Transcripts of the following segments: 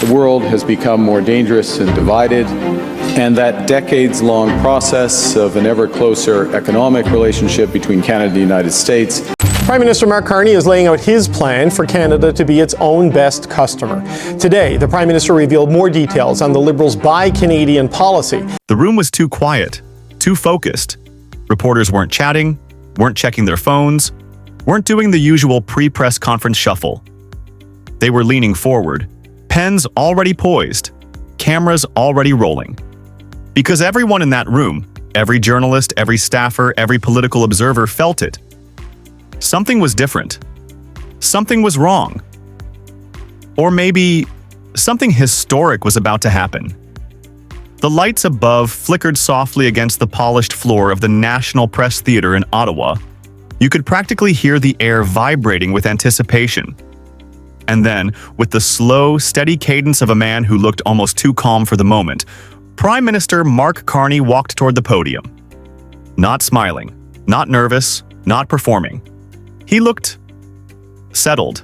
The world has become more dangerous and divided, and that decades-long process of an ever closer economic relationship between Canada and the United States. Prime Minister Mark Carney is laying out his plan for Canada to be its own best customer. Today, the Prime Minister revealed more details on the Liberals' Buy Canadian policy. The room was too quiet, too focused. Reporters weren't chatting, weren't checking their phones, weren't doing the usual pre-press conference shuffle. They were leaning forward, pens already poised, cameras already rolling. Because everyone in that room, every journalist, every staffer, every political observer felt it. Something was different. Something was wrong. Or maybe something historic was about to happen. The lights above flickered softly against the polished floor of the National Press Theatre in Ottawa. You could practically hear the air vibrating with anticipation. And then, with the slow, steady cadence of a man who looked almost too calm for the moment, Prime Minister Mark Carney walked toward the podium. Not smiling, not nervous, not performing. He looked settled.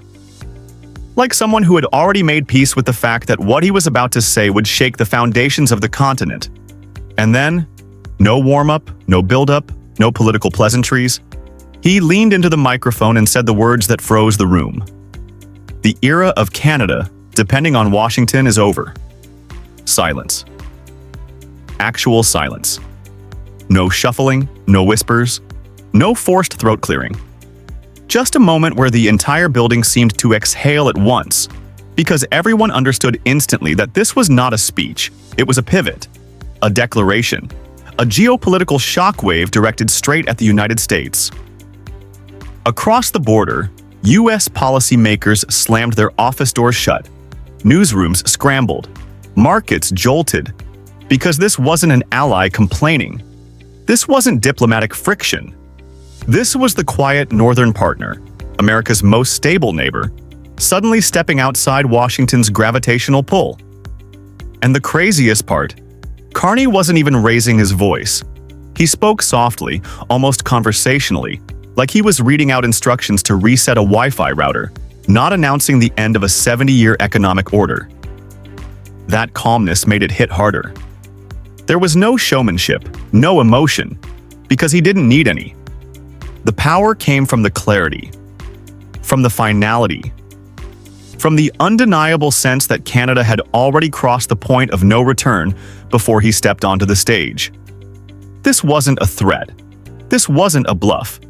Like someone who had already made peace with the fact that what he was about to say would shake the foundations of the continent. And then, no warm-up, no build-up, no political pleasantries. He leaned into the microphone and said the words that froze the room. The era of Canada, depending on Washington, is over. Silence. Actual silence. No shuffling, no whispers, no forced throat clearing. Just a moment where the entire building seemed to exhale at once, because everyone understood instantly that this was not a speech, it was a pivot, a declaration, a geopolitical shockwave directed straight at the United States. Across the border, U.S. policymakers slammed their office doors shut, newsrooms scrambled, markets jolted, because this wasn't an ally complaining. This wasn't diplomatic friction. This was the quiet northern partner, America's most stable neighbor, suddenly stepping outside Washington's gravitational pull. And the craziest part, Carney wasn't even raising his voice. He spoke softly, almost conversationally, like he was reading out instructions to reset a Wi-Fi router, not announcing the end of a 70-year economic order. That calmness made it hit harder. There was no showmanship, no emotion, because he didn't need any. The power came from the clarity, from the finality, from the undeniable sense that Canada had already crossed the point of no return before he stepped onto the stage. This wasn't a threat. This wasn't a bluff.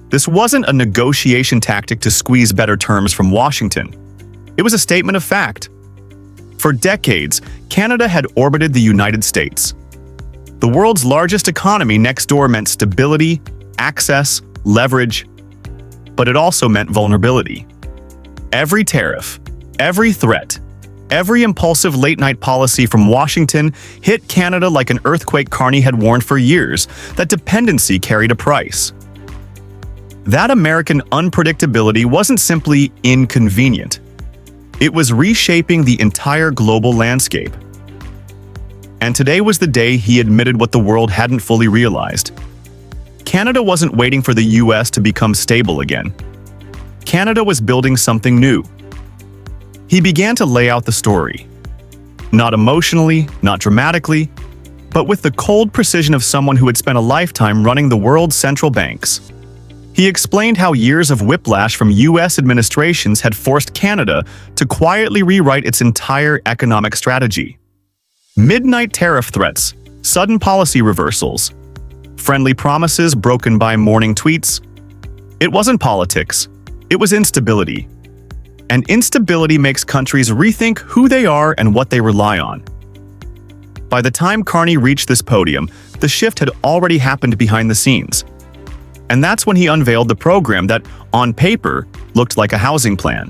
This wasn't a negotiation tactic to squeeze better terms from Washington. It was a statement of fact. For decades, Canada had orbited the United States. The world's largest economy next door meant stability, access, leverage, but it also meant vulnerability. Every tariff, every threat, every impulsive late-night policy from Washington hit Canada like an earthquake. Carney had warned for years that dependency carried a price. That American unpredictability wasn't simply inconvenient. It was reshaping the entire global landscape. And today was the day he admitted what the world hadn't fully realized. Canada wasn't waiting for the US to become stable again. Canada was building something new. He began to lay out the story. Not emotionally, not dramatically, but with the cold precision of someone who had spent a lifetime running the world's central banks. He explained how years of whiplash from US administrations had forced Canada to quietly rewrite its entire economic strategy. Midnight tariff threats, sudden policy reversals, friendly promises broken by morning tweets. It wasn't politics, it was instability. And instability makes countries rethink who they are and what they rely on. By the time Carney reached this podium, the shift had already happened behind the scenes. And that's when he unveiled the program that, on paper, looked like a housing plan.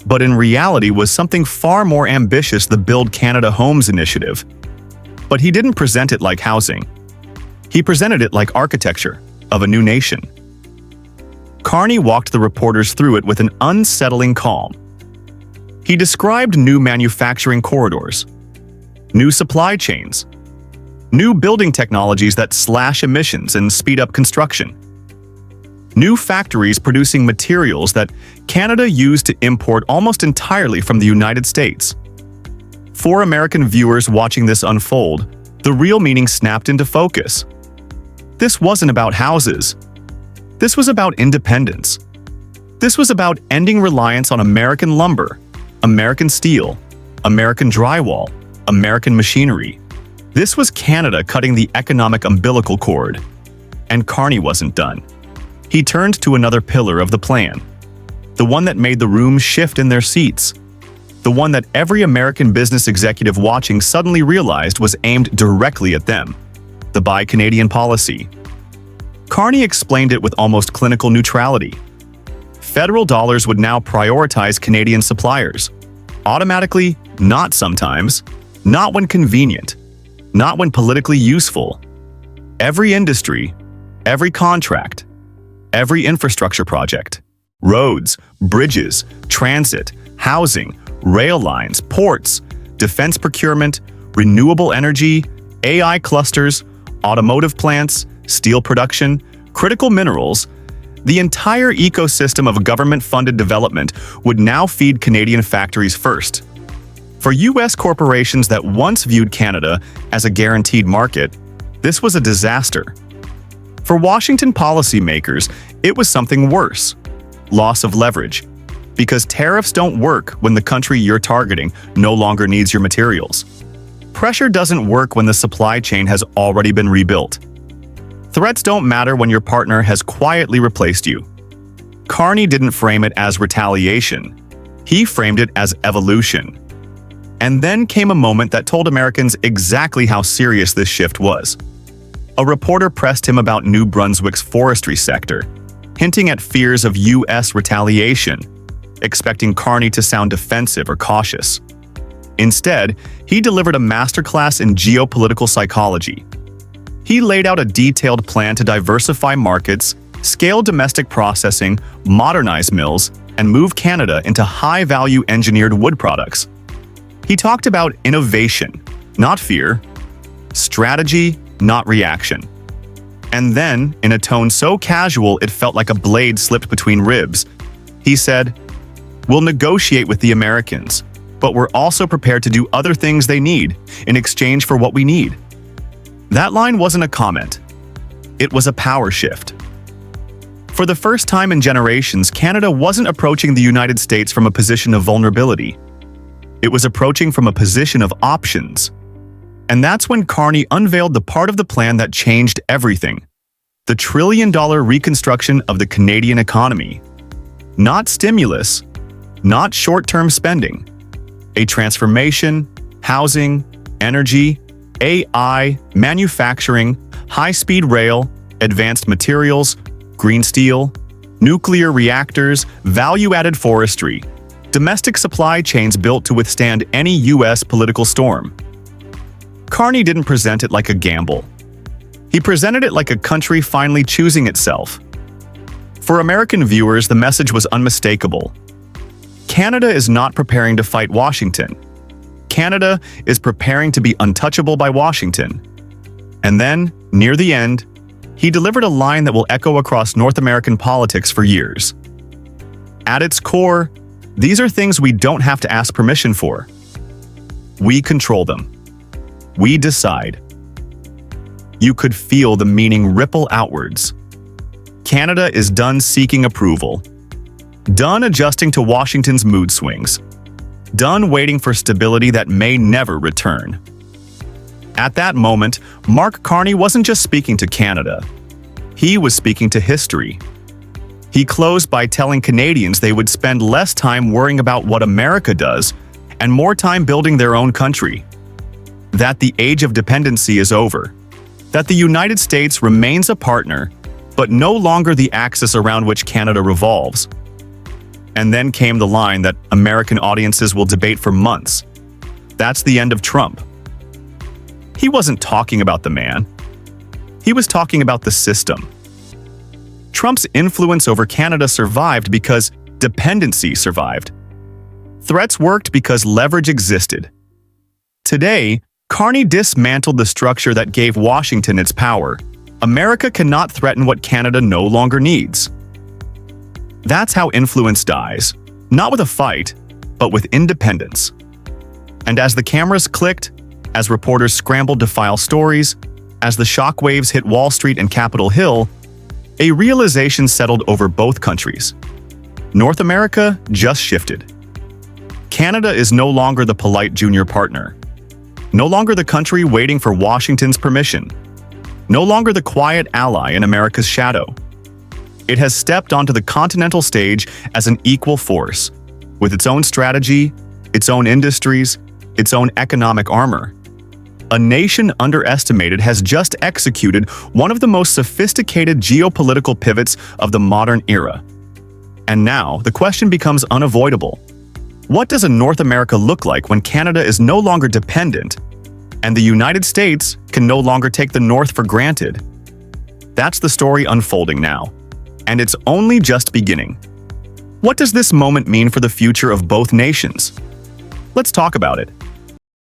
But in reality was something far more ambitious, the Build Canada Homes initiative. But he didn't present it like housing. He presented it like architecture of a new nation. Carney walked the reporters through it with an unsettling calm. He described new manufacturing corridors, new supply chains, new building technologies that slash emissions and speed up construction, new factories producing materials that Canada used to import almost entirely from the United States, For American viewers watching this unfold, the real meaning snapped into focus. This wasn't about houses. This was about independence. This was about ending reliance on American lumber, American steel, American drywall, American machinery. This was Canada cutting the economic umbilical cord. And Carney wasn't done. He turned to another pillar of the plan. The one that made the room shift in their seats. The one that every American business executive watching suddenly realized was aimed directly at them. The Buy Canadian policy. Carney explained it with almost clinical neutrality. Federal dollars would now prioritize Canadian suppliers. Automatically, not sometimes, not when convenient, not when politically useful. Every industry, every contract, every infrastructure project, roads, bridges, transit, housing, rail lines, ports, defense procurement, renewable energy, AI clusters, automotive plants, steel production, critical minerals, the entire ecosystem of government-funded development would now feed Canadian factories first. For U.S. corporations that once viewed Canada as a guaranteed market, this was a disaster. For Washington policymakers, it was something worse: loss of leverage. Because tariffs don't work when the country you're targeting no longer needs your materials. Pressure doesn't work when the supply chain has already been rebuilt. Threats don't matter when your partner has quietly replaced you. Carney didn't frame it as retaliation. He framed it as evolution. And then came a moment that told Americans exactly how serious this shift was. A reporter pressed him about New Brunswick's forestry sector, hinting at fears of U.S. retaliation, expecting Carney to sound defensive or cautious. Instead, he delivered a masterclass in geopolitical psychology. He laid out a detailed plan to diversify markets, scale domestic processing, modernize mills, and move Canada into high-value engineered wood products. He talked about innovation, not fear, strategy, not reaction. And then, in a tone so casual it felt like a blade slipped between ribs, he said, "We'll negotiate with the Americans, but we're also prepared to do other things they need in exchange for what we need." That line wasn't a comment. It was a power shift. For the first time in generations, Canada wasn't approaching the United States from a position of vulnerability. It was approaching from a position of options. And that's when Carney unveiled the part of the plan that changed everything: the trillion-dollar reconstruction of the Canadian economy. Not stimulus, not short-term spending. A transformation, housing, energy, AI, manufacturing, high-speed rail, advanced materials, green steel, nuclear reactors, value-added forestry, domestic supply chains built to withstand any U.S. political storm. Carney didn't present it like a gamble. He presented it like a country finally choosing itself. For American viewers, the message was unmistakable. Canada is not preparing to fight Washington. Canada is preparing to be untouchable by Washington. And then, near the end, he delivered a line that will echo across North American politics for years. At its core, these are things we don't have to ask permission for. We control them. We decide. You could feel the meaning ripple outwards. Canada is done seeking approval. Done adjusting to Washington's mood swings. Done waiting for stability that may never return. At that moment, Mark Carney wasn't just speaking to Canada. He was speaking to history. He closed by telling Canadians they would spend less time worrying about what America does and more time building their own country. That the age of dependency is over. That the United States remains a partner, but no longer the axis around which Canada revolves. And then came the line that American audiences will debate for months. That's the end of Trump. He wasn't talking about the man. He was talking about the system. Trump's influence over Canada survived because dependency survived. Threats worked because leverage existed. Today, Carney dismantled the structure that gave Washington its power. America cannot threaten what Canada no longer needs. That's how influence dies, not with a fight, but with independence. And as the cameras clicked, as reporters scrambled to file stories, as the shockwaves hit Wall Street and Capitol Hill, a realization settled over both countries. North America just shifted. Canada is no longer the polite junior partner. No longer the country waiting for Washington's permission. No longer the quiet ally in America's shadow. It has stepped onto the continental stage as an equal force, with its own strategy, its own industries, its own economic armor. A nation underestimated has just executed one of the most sophisticated geopolitical pivots of the modern era. And now, the question becomes unavoidable. What does a North America look like when Canada is no longer dependent, and the United States can no longer take the North for granted? That's the story unfolding now, and it's only just beginning. What does this moment mean for the future of both nations? Let's talk about it.